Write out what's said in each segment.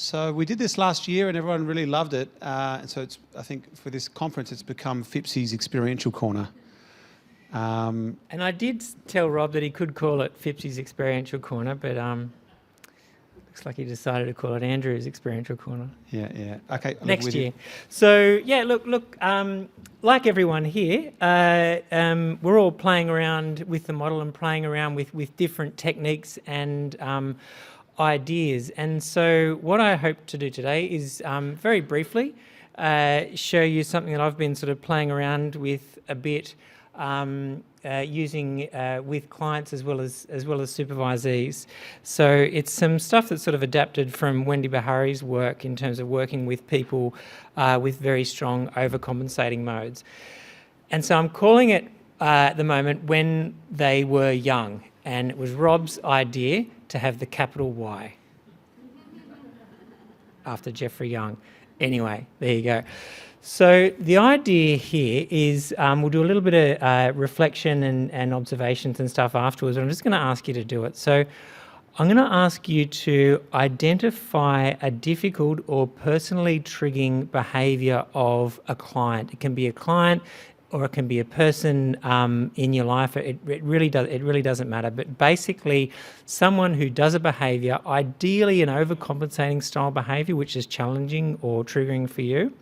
So we did this last year and everyone really loved it. And so I think for this conference, it's become Phipps's Experiential Corner. And I did tell Rob that he could call it Phipps's Experiential Corner, but looks like he decided to call it Andrew's Experiential Corner. Yeah. Okay. Next year. So, yeah, look, like everyone here, we're all playing around with the model and playing around with different techniques and ideas. And so what I hope to do today is very briefly show you something that I've been sort of playing around with a bit, using with clients as well as supervisees. So it's some stuff that's sort of adapted from Wendy Bahari's work in terms of working with people with very strong overcompensating modes. And so I'm calling it at the moment When They Were Young, and it was Rob's idea to have the capital Y after Jeffrey Young. Anyway, there you go. So the idea here is we'll do a little bit of reflection and observations and stuff afterwards, but I'm just going to ask you to do it. So I'm going to ask you to identify a difficult or personally triggering behaviour of a client. It can be a client or it can be a person in your life. It really doesn't matter. But basically, someone who does a behaviour, ideally an overcompensating style behaviour, which is challenging or triggering for you,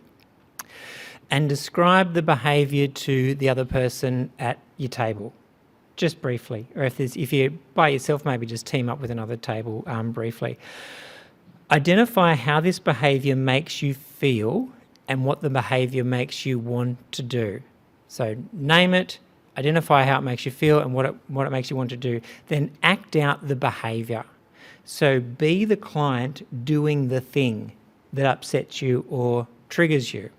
and describe the behaviour to the other person at your table, just briefly. Or if you're by yourself, maybe just team up with another table briefly. Identify how this behaviour makes you feel and what the behaviour makes you want to do. So name it, identify how it makes you feel and what it makes you want to do. Then act out the behaviour. So be the client doing the thing that upsets you or triggers you.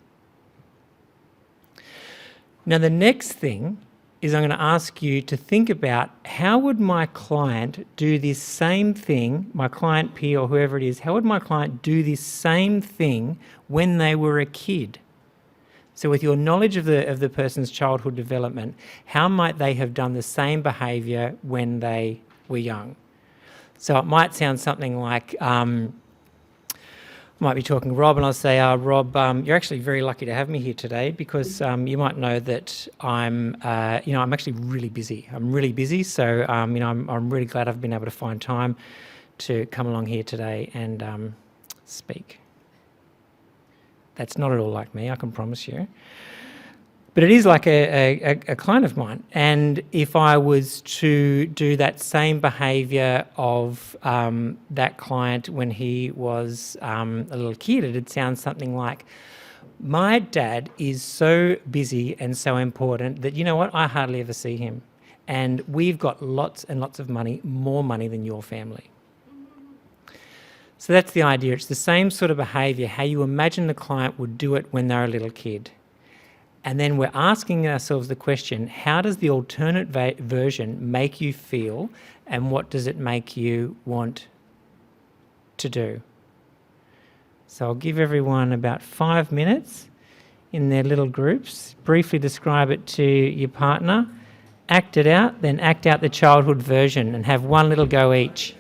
Now the next thing is I'm going to ask you to think about how would my client do this same thing, my client peer or whoever it is, how would my client do this same thing when they were a kid? So with your knowledge of the person's childhood development, how might they have done the same behaviour when they were young? So it might sound something like, I might be talking to Rob and I'll say, Rob, you're actually very lucky to have me here today because you might know that I'm actually really busy. I'm really busy, so I'm really glad I've been able to find time to come along here today and speak. That's not at all like me, I can promise you. But it is like a client of mine. And if I was to do that same behaviour of that client when he was a little kid, it'd sound something like, my dad is so busy and so important that, you know what, I hardly ever see him. And we've got lots and lots of money, more money than your family. So that's the idea. It's the same sort of behaviour, how you imagine the client would do it when they're a little kid. And then we're asking ourselves the question, how does the alternate version make you feel and what does it make you want to do? So I'll give everyone about 5 minutes in their little groups, briefly describe it to your partner, act it out, then act out the childhood version and have one little go each.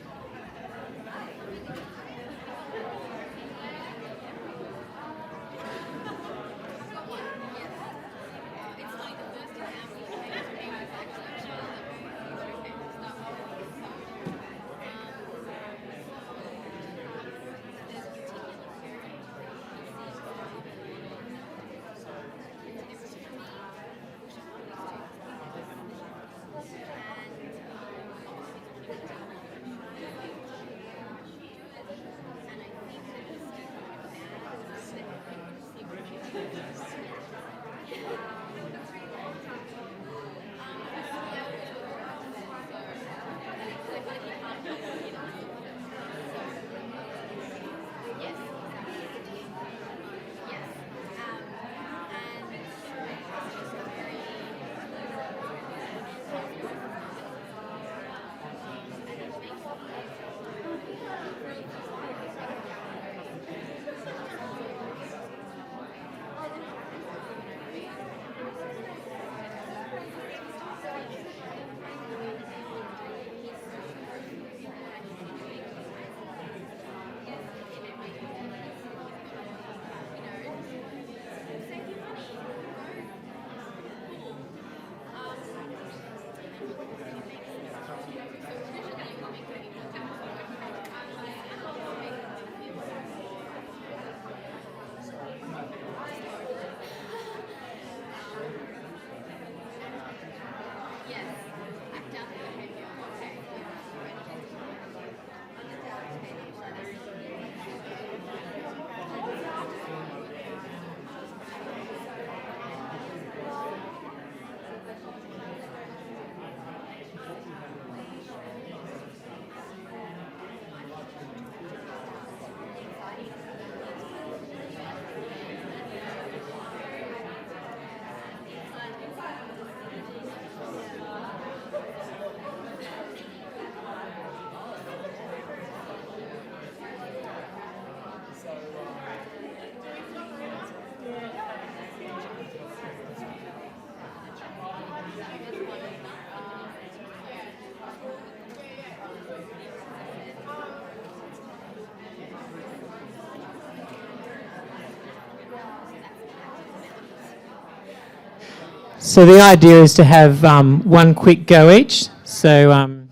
So the idea is to have one quick go each. So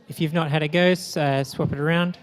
if you've not had a go, swap it around.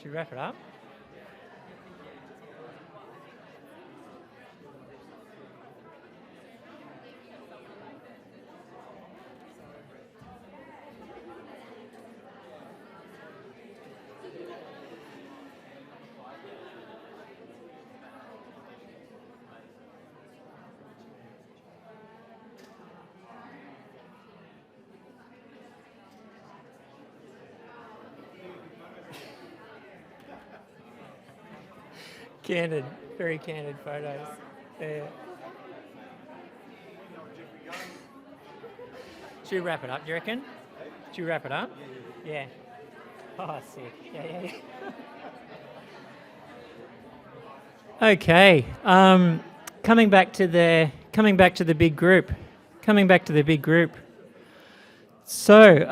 Should we wrap it up? Candid, very candid photos. Yeah. Should we wrap it up, do you reckon? Should we wrap it up? Yeah. Oh, sick. Yeah. Okay. Coming back to the big group. So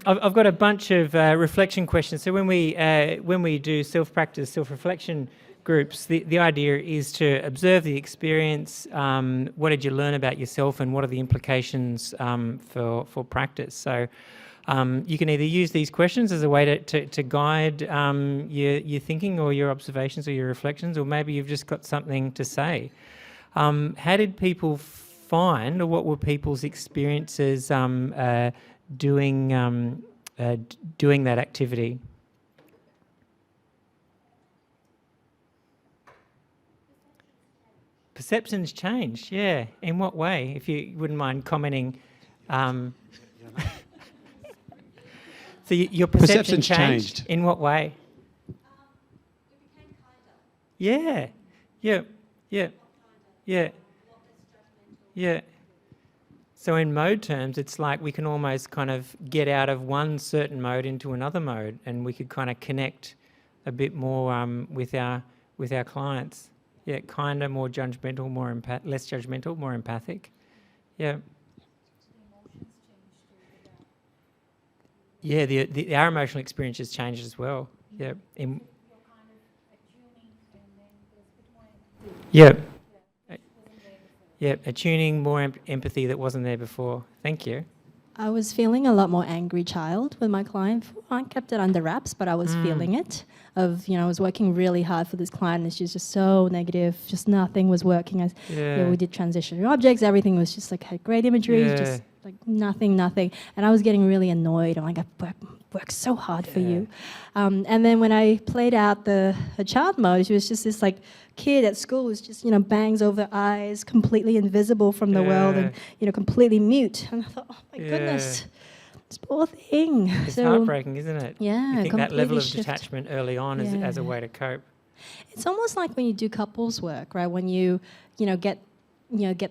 I've got a bunch of reflection questions. So when we do self-practice, self-reflection groups, the idea is to observe the experience. What did you learn about yourself, and what are the implications for practice? So you can either use these questions as a way to guide your thinking or your observations or your reflections, or maybe you've just got something to say. How did people find, or what were people's experiences doing that activity? Perceptions changed, yeah. In what way? If you wouldn't mind commenting. So your perception changed. In what way? It became kinder. Yeah. So in mode terms, it's like we can almost kind of get out of one certain mode into another mode, and we could kind of connect a bit more with our clients. Yeah, kinder, more judgmental, less judgmental, more empathic. Yeah. Yeah, our emotional experiences changed as well. Yeah. Yeah, attuning, more empathy that wasn't there before. Thank you. I was feeling a lot more angry child with my client. I kept it under wraps, but I was feeling it. I was working really hard for this client, and she's just so negative. Just nothing was working. We did transition objects. Everything was just like had great imagery, just like nothing. And I was getting really annoyed. I'm like, worked so hard for you. And then when I played out her child mode, she was just this like kid at school who's just, bangs over eyes, completely invisible from the world and, completely mute. And I thought, oh my goodness, this poor thing. It's heartbreaking, isn't it? Yeah, you think that level of shift. detachment early on as a way to cope. It's almost like when you do couples work, right? When you get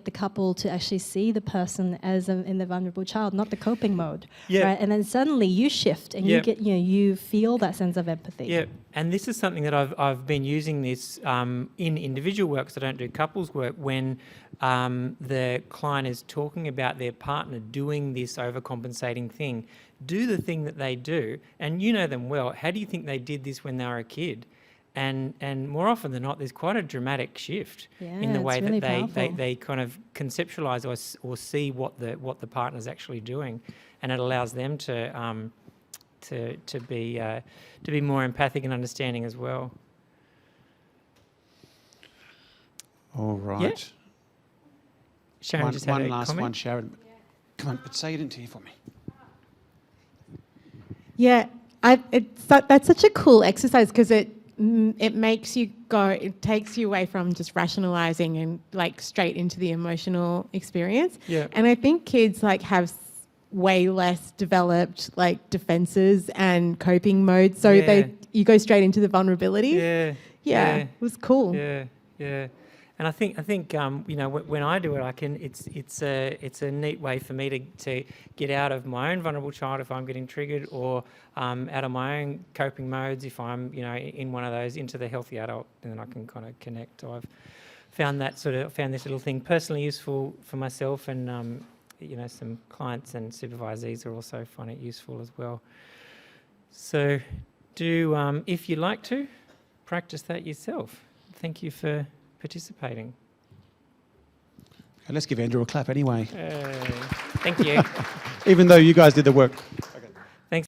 the couple to actually see the person as in the vulnerable child, not the coping mode, right? And then suddenly you shift and you get, you feel that sense of empathy. Yeah, and this is something that I've been using this in individual work, because I don't do couples work, when the client is talking about their partner doing this overcompensating thing. Do the thing that they do, and you know them well. How do you think they did this when they were a kid? And more often than not, there's quite a dramatic shift in the way really that they kind of conceptualise or see what the partner's actually doing, and it allows them to be more empathic and understanding as well. All right. Yeah. Sharon just had one a last comment. one, Sharon. Come on, but say it into here for me. Yeah, that's such a cool exercise, because it makes you go, it takes you away from just rationalizing and like straight into the emotional experience. Yeah. And I think kids like have way less developed like defenses and coping modes, so you go straight into the vulnerability. Yeah. It was cool. Yeah. And I think when I do it, it's a neat way for me to get out of my own vulnerable child if I'm getting triggered, or out of my own coping modes if I'm in one of those, into the healthy adult, and then I can kind of connect. I've found this little thing personally useful for myself, and some clients and supervisees are also find it useful as well. So do if you like to practice that yourself. Thank you for participating. Okay, let's give Andrew a clap anyway. Thank you. Even though you guys did the work.